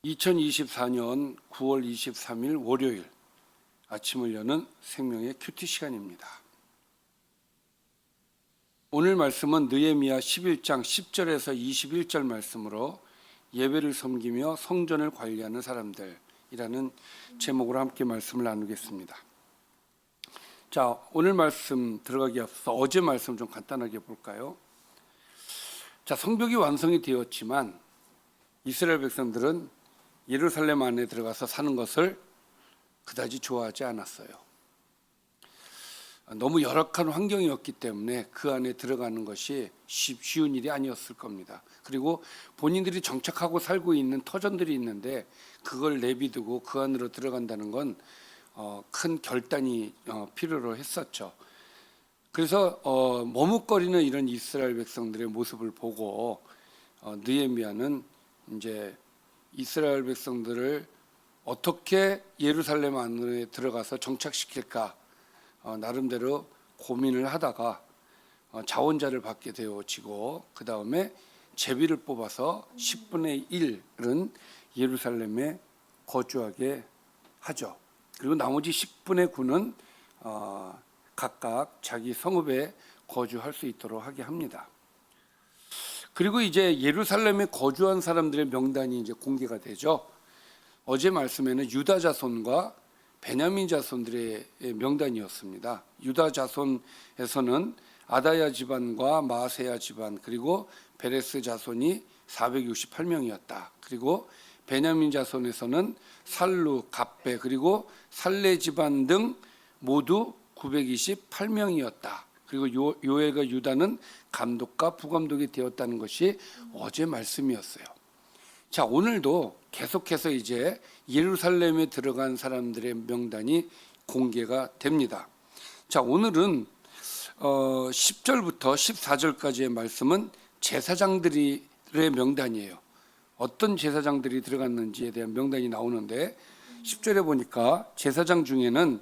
2024년 9월 23일 월요일 아침을 여는 생명의 큐티 시간입니다. 오늘 말씀은 느헤미야 11장 10절에서 21절 말씀으로 예배를 섬기며 성전을 관리하는 사람들이라는 제목으로 함께 말씀을 나누겠습니다. 자, 오늘 말씀 들어가기 앞서 어제 말씀 좀 간단하게 볼까요? 자, 성벽이 완성이 되었지만 이스라엘 백성들은 예루살렘 안에 들어가서 사는 것을 그다지 좋아하지 않았어요. 너무 열악한 환경이었기 때문에 그 안에 들어가는 것이 쉬운 일이 아니었을 겁니다. 그리고 본인들이 정착하고 살고 있는 터전들이 있는데 그걸 내비두고 그 안으로 들어간다는 건 큰 결단이 필요로 했었죠. 그래서 머뭇거리는 이런 이스라엘 백성들의 모습을 보고 느헤미야는 이제 이스라엘 백성들을 어떻게 예루살렘 안에 들어가서 정착시킬까 나름대로 고민을 하다가 자원자를 받게 되어지고 그 다음에 제비를 뽑아서 10분의 1은 예루살렘에 거주하게 하죠. 그리고 나머지 10분의 9는 각각 자기 성읍에 거주할 수 있도록 하게 합니다. 그리고 이제 예루살렘에 거주한 사람들의 명단이 이제 공개가 되죠. 어제 말씀에는 유다 자손과 베냐민 자손들의 명단이었습니다. 유다 자손에서는 아다야 집안과 마세야 집안 그리고 베레스 자손이 468명이었다. 그리고 베냐민 자손에서는 살루, 갑베 그리고 살레 집안 등 모두 928명이었다. 그리고 요엘과 유다는 감독과 부감독이 되었다는 것이 어제 말씀이었어요. 자, 오늘도 계속해서 이제 예루살렘에 들어간 사람들의 명단이 공개가 됩니다. 자, 오늘은 10절부터 14절까지의 말씀은 제사장들의 명단이에요. 어떤 제사장들이 들어갔는지에 대한 명단이 나오는데 10절에 보니까 제사장 중에는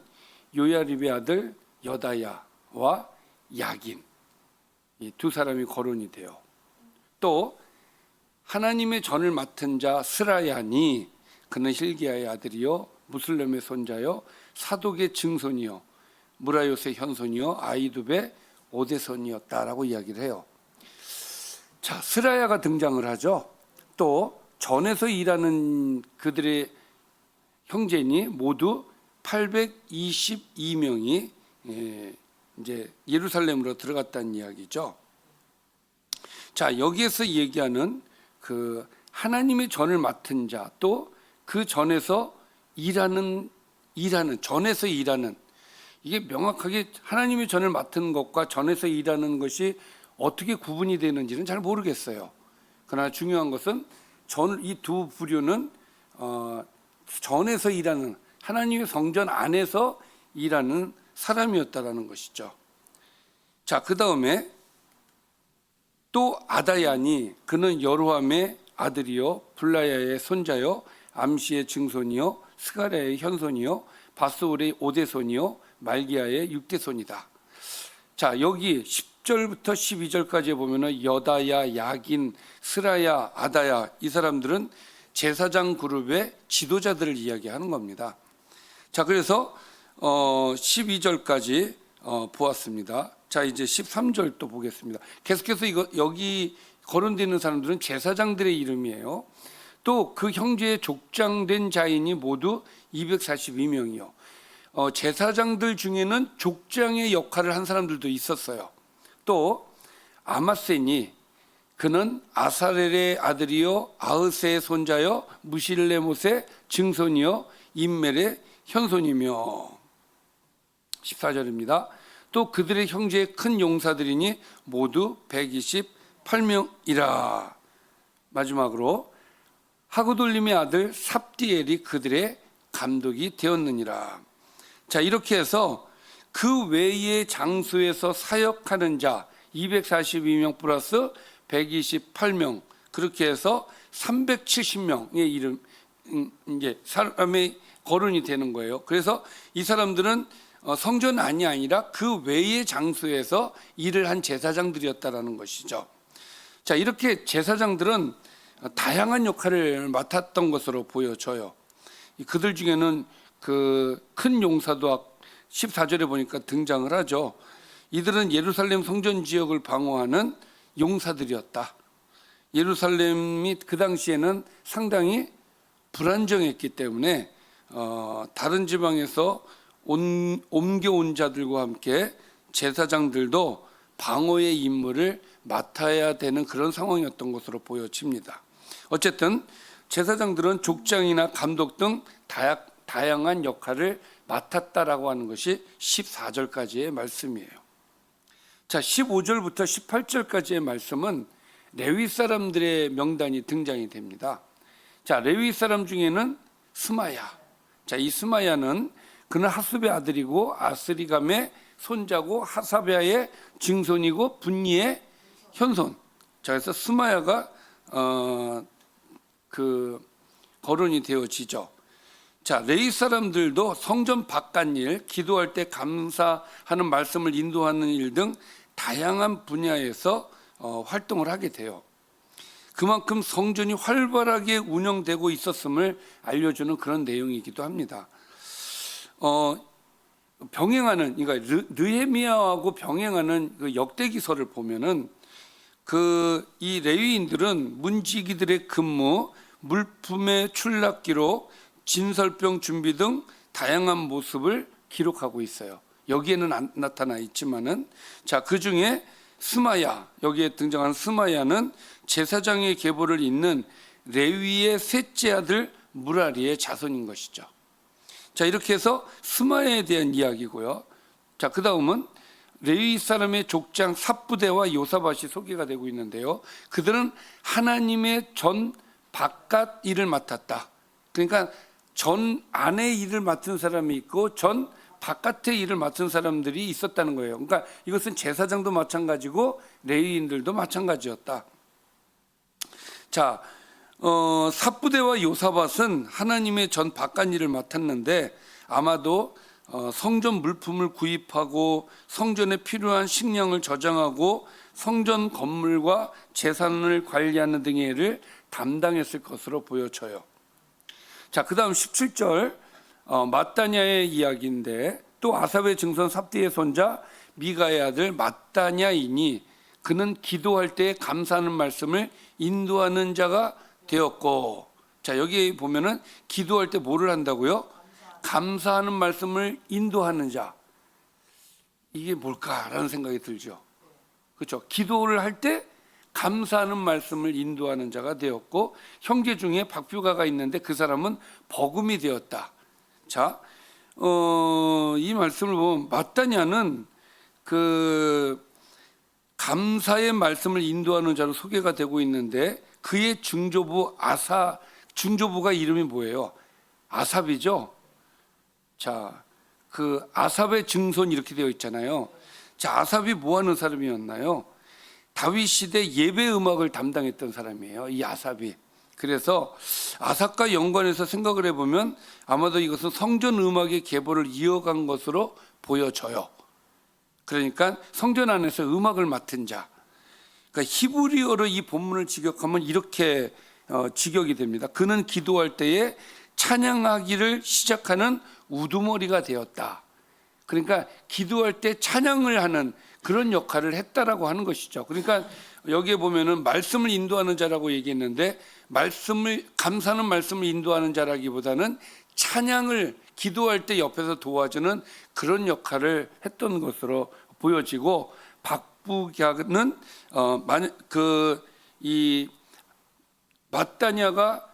요야립의 아들 여다야와 야긴 이 두 사람이 거론이 돼요. 또 하나님의 전을 맡은 자 스라야니 그는 hil기야의 아들이요 무슬렘의 손자요 사독의 증손이요 무라요스의 현손이요 아이두베의 오대손이었다라고 이야기를 해요. 자, 스라야가 등장을 하죠. 또 전에서 일하는 그들의 형제니 모두 822명이 이제 예루살렘으로 들어갔다는 이야기죠. 자, 여기에서 얘기하는 그 하나님의 전을 맡은 자, 또 그 전에서 일하는 이게 명확하게 하나님의 전을 맡은 것과 전에서 일하는 것이 어떻게 구분이 되는지는 잘 모르겠어요. 그러나 중요한 것은 이 두 부류는 전에서 일하는 하나님의 성전 안에서 일하는 사람이었다라는 것이죠. 자, 그 다음에 또 아다야니 그는 여로함의 아들이요 블라야의 손자요 암시의 증손이요 스가랴의 현손이요 바스올의 오대손이요 말기야의 육대손이다. 자, 여기 10절부터 12절까지 보면은 여다야, 야긴, 스라야, 아다야 이 사람들은 제사장 그룹의 지도자들을 이야기하는 겁니다. 자, 그래서 12절까지 보았습니다. 자, 이제 13절 또 보겠습니다. 계속해서 여기 거론되는 사람들은 제사장들의 이름이에요. 또 그 형제의 족장된 자인이 모두 242명이요. 제사장들 중에는 족장의 역할을 한 사람들도 있었어요. 또 아마세니 그는 아사렐의 아들이요 아흐세의 손자요 무실레못의 증손이요 임멜의 현손이며 14절입니다. 또 그들의 형제의 큰 용사들이니 모두 128명이라. 마지막으로 하그돌림의 아들 삽디엘이 그들의 감독이 되었느니라. 자, 이렇게 해서 그 외의 장소에서 사역하는 자 242명 플러스 128명 그렇게 해서 370명의 이름 이제 사람의 거론이 되는 거예요. 그래서 이 사람들은 성전 안이 아니라 그 외의 장소에서 일을 한 제사장들이었다라는 것이죠. 자, 이렇게 제사장들은 다양한 역할을 맡았던 것으로 보여져요. 그들 중에는 그 큰 용사도 14절에 보니까 등장을 하죠. 이들은 예루살렘 성전 지역을 방어하는 용사들이었다. 예루살렘이 그 당시에는 상당히 불안정했기 때문에 다른 지방에서 옮겨온 자들과 함께 제사장들도 방어의 임무를 맡아야 되는 그런 상황이었던 것으로 보여집니다. 어쨌든 제사장들은 족장이나 감독 등 다양한 역할을 맡았다라고 하는 것이 14절까지의 말씀이에요. 자, 15절부터 18절까지의 말씀은 레위 사람들의 명단이 등장이 됩니다. 자, 레위 사람 중에는 스마야. 자, 이 스마야는 그는 하숲의 아들이고 아스리감의 손자고 하사베아의 증손이고 분니의 현손. 자, 그래서 스마야가 거론이 되어지죠. 자, 레위 사람들도 성전 바깥일, 기도할 때 감사하는 말씀을 인도하는 일 등 다양한 분야에서 활동을 하게 돼요. 그만큼 성전이 활발하게 운영되고 있었음을 알려주는 그런 내용이기도 합니다. 병행하는, 그러니까 느헤미야하고 병행하는 그 역대기서를 보면은 이 레위인들은 문지기들의 근무, 물품의 출납 기록, 진설병 준비 등 다양한 모습을 기록하고 있어요. 여기에는 안 나타나 있지만은, 자, 그 중에 스마야, 여기에 등장하는 스마야는 제사장의 계보를 잇는 레위의 셋째 아들 무라리의 자손인 것이죠. 자, 이렇게 해서 스마야에 대한 이야기고요. 자, 그 다음은 레위 사람의 족장 삽부대와 요사밭이 소개가 되고 있는데요. 그들은 하나님의 전 바깥 일을 맡았다. 그러니까 전 안의 일을 맡은 사람이 있고 전 바깥의 일을 맡은 사람들이 있었다는 거예요. 그러니까 이것은 제사장도 마찬가지고 레위인들도 마찬가지였다. 자, 삽부대와 요사밭은 하나님의 전 바깥 일을 맡았는데 아마도 성전 물품을 구입하고 성전에 필요한 식량을 저장하고 성전 건물과 재산을 관리하는 등의 일을 담당했을 것으로 보여져요. 자, 그 다음 17절 마따냐의 이야기인데 또 아삽의 증손 삽디의 손자 미가의 아들 마따냐이니 그는 기도할 때 감사하는 말씀을 인도하는 자가 되었고, 자, 여기 보면은 기도할 때 뭐를 한다고요? 감사하는 말씀을 인도하는 자. 이게 뭘까라는 생각이 들죠. 그렇죠? 기도를 할 때 감사하는 말씀을 인도하는 자가 되었고, 형제 중에 박뷰가가 있는데 그 사람은 버금이 되었다. 자, 이 말씀을 보면 마따냐는 그 감사의 말씀을 인도하는 자로 소개가 되고 있는데 그의 중조부가 이름이 뭐예요? 아삽이죠. 자, 그 아삽의 증손 이렇게 되어 있잖아요. 자, 아삽이 뭐 하는 사람이었나요? 다윗 시대 예배 음악을 담당했던 사람이에요. 이 아삽이. 그래서 아삽과 연관해서 생각을 해보면 아마도 이것은 성전 음악의 계보를 이어간 것으로 보여져요. 그러니까 성전 안에서 음악을 맡은 자. 그러니까 히브리어로 이 본문을 직역하면 이렇게 직역이 됩니다. 그는 기도할 때에 찬양하기를 시작하는 우두머리가 되었다. 그러니까 기도할 때 찬양을 하는 그런 역할을 했다라고 하는 것이죠. 그러니까 여기에 보면은 말씀을 인도하는 자라고 얘기했는데 감사하는 말씀을 인도하는 자라기보다는 찬양을 기도할 때 옆에서 도와주는 그런 역할을 했던 것으로 보여지고, 박부갸는 이 마따냐가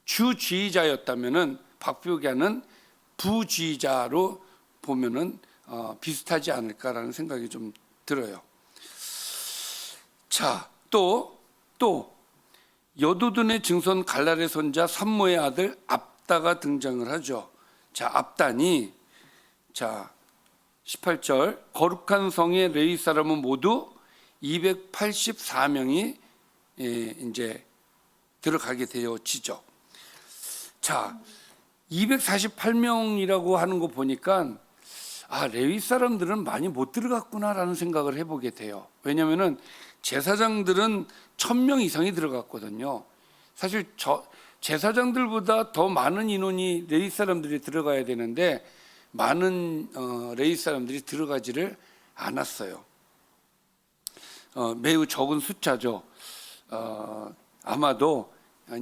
주지휘자였다면은 박부갸는 부지휘자로 보면은 비슷하지 않을까라는 생각이 좀 들어요. 자, 또 여두둔의 증손 갈랄의 손자 삼모의 아들 압다가 등장을 하죠. 자, 압단이, 자, 18절 거룩한 성의 레위 사람은 모두 284명이 이제 들어가게 되어지죠. 자, 248명이라고 하는 거 보니까 레위 사람들은 많이 못 들어갔구나라는 생각을 해보게 돼요. 왜냐하면은 제사장들은 1000명 이상이 들어갔거든요. 사실 제사장들보다 더 많은 인원이 레위 사람들이 들어가야 되는데 많은 레위 사람들이 들어가지를 않았어요. 매우 적은 숫자죠. 아마도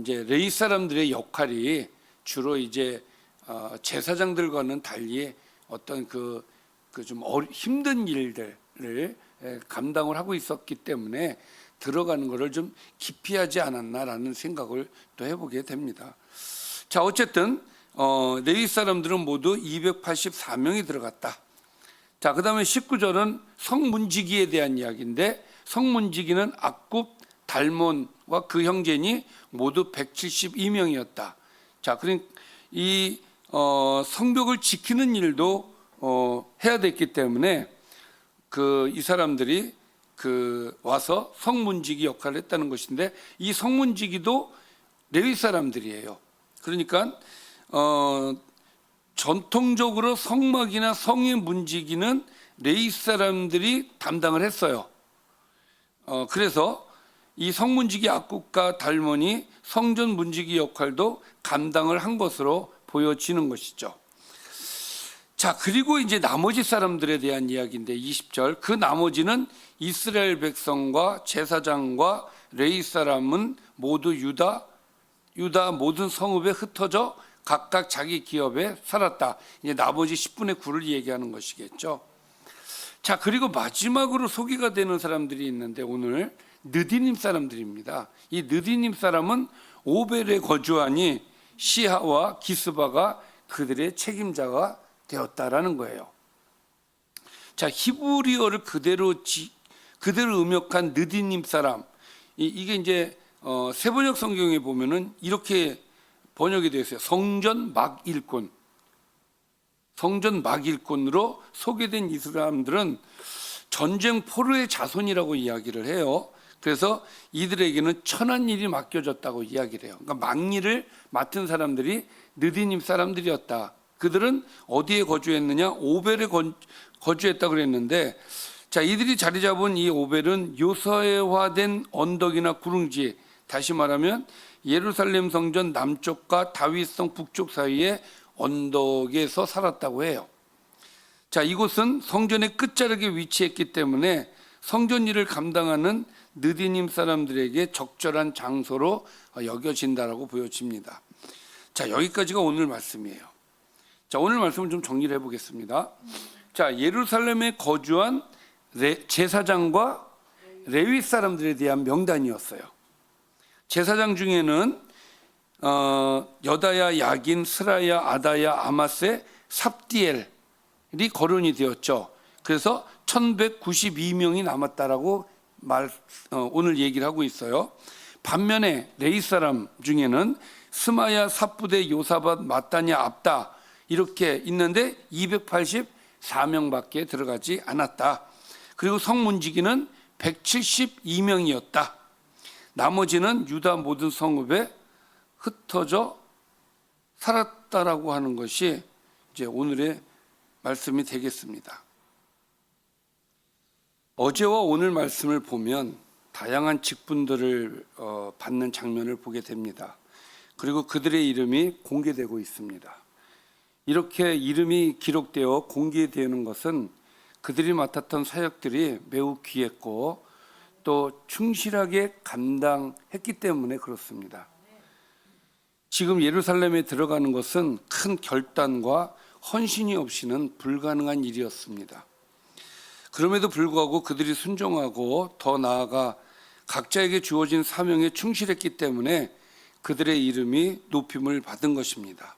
이제 레위 사람들의 역할이 주로 이제 제사장들과는 달리 어떤 그 좀 힘든 일들을 감당을 하고 있었기 때문에 들어가는 것을 좀 기피하지 않았나라는 생각을 또 해보게 됩니다. 자, 어쨌든 레위 사람들은 모두 284명이 들어갔다. 자, 그다음에 19절은 성문지기에 대한 이야기인데 성문지기는 악굽, 달몬과 그 형제니 모두 172명이었다. 자, 그러니까 이 성벽을 지키는 일도 해야 됐기 때문에 이 사람들이 와서 성문지기 역할을 했다는 것인데 이 성문지기도 레위 사람들이에요. 그러니까 전통적으로 성막이나 성의 문지기는 레위 사람들이 담당을 했어요. 그래서 이 성문지기 악굽과 달몬이 성전 문지기 역할도 감당을 한 것으로 보여지는 것이죠. 자, 그리고 이제 나머지 사람들에 대한 이야기인데 20절 그 나머지는 이스라엘 백성과 제사장과 레위 사람은 모두 유다 모든 성읍에 흩어져 각각 자기 기업에 살았다. 이제 나머지 10분의 9를 얘기하는 것이겠죠. 자, 그리고 마지막으로 소개가 되는 사람들이 있는데 오늘 느디님 사람들입니다. 이 느디님 사람은 오벨에 거주하니 시하와 기스바가 그들의 책임자가 되었다라는 거예요. 자, 히브리어를 그대로 음역한 느디님 사람, 이게 이제 세번역 성경에 보면은 이렇게 번역이 되어 있어요. 성전 막 일꾼으로 소개된 이 사람들은 전쟁 포로의 자손이라고 이야기를 해요. 그래서 이들에게는 천한 일이 맡겨졌다고 이야기를 해요. 그러니까 막일을 맡은 사람들이 느디님 사람들이었다. 그들은 어디에 거주했느냐? 오벨에 거주했다고 그랬는데, 자, 이들이 자리 잡은 이 오벨은 요새화된 언덕이나 구릉지, 다시 말하면 예루살렘 성전 남쪽과 다윗성 북쪽 사이에 언덕에서 살았다고 해요. 자, 이곳은 성전의 끝자락에 위치했기 때문에 성전 일을 감당하는 느디님 사람들에게 적절한 장소로 여겨진다라고 보여집니다. 자, 여기까지가 오늘 말씀이에요. 자, 오늘 말씀을 좀 정리를 해보겠습니다. 자, 예루살렘에 거주한 제사장과 레위 사람들에 대한 명단이었어요. 제사장 중에는 여다야, 야긴, 스라야, 아다야, 아마세, 삽디엘이 거론이 되었죠. 그래서 1192명이 남았다라고 오늘 얘기를 하고 있어요. 반면에 레위 사람 중에는 스마야, 삽부대, 요사밧, 마따냐, 압다 이렇게 있는데 284명밖에 들어가지 않았다. 그리고 성문지기는 172명이었다. 나머지는 유다 모든 성읍에 흩어져 살았다라고 하는 것이 이제 오늘의 말씀이 되겠습니다. 어제와 오늘 말씀을 보면 다양한 직분들을 받는 장면을 보게 됩니다. 그리고 그들의 이름이 공개되고 있습니다. 이렇게 이름이 기록되어 공개되는 것은 그들이 맡았던 사역들이 매우 귀했고 또 충실하게 감당했기 때문에 그렇습니다. 지금 예루살렘에 들어가는 것은 큰 결단과 헌신이 없이는 불가능한 일이었습니다. 그럼에도 불구하고 그들이 순종하고 더 나아가 각자에게 주어진 사명에 충실했기 때문에 그들의 이름이 높임을 받은 것입니다.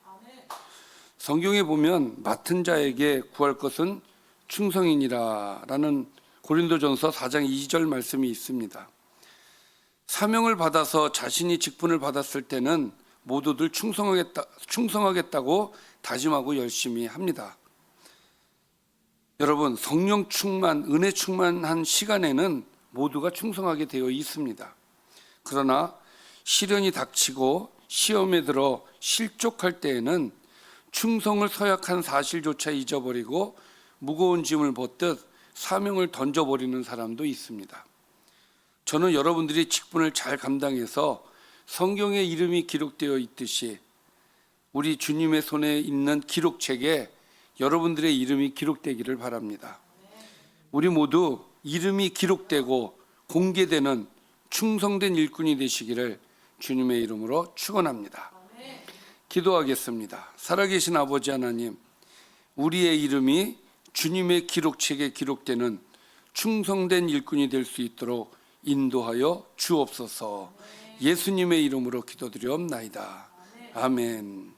성경에 보면 맡은 자에게 구할 것은 충성이니라라는 고린도전서 4장 2절 말씀이 있습니다. 사명을 받아서 자신이 직분을 받았을 때는 모두들 충성하겠다고 다짐하고 열심히 합니다. 여러분, 성령 충만, 은혜 충만한 시간에는 모두가 충성하게 되어 있습니다. 그러나 시련이 닥치고 시험에 들어 실족할 때에는 충성을 서약한 사실조차 잊어버리고 무거운 짐을 벗듯 사명을 던져버리는 사람도 있습니다. 저는 여러분들이 직분을 잘 감당해서 성경에 이름이 기록되어 있듯이 우리 주님의 손에 있는 기록책에 여러분들의 이름이 기록되기를 바랍니다. 우리 모두 이름이 기록되고 공개되는 충성된 일꾼이 되시기를 주님의 이름으로 축원합니다. 기도하겠습니다. 살아계신 아버지 하나님, 우리의 이름이 주님의 기록책에 기록되는 충성된 일꾼이 될 수 있도록 인도하여 주옵소서. 예수님의 이름으로 기도드리옵나이다. 아멘.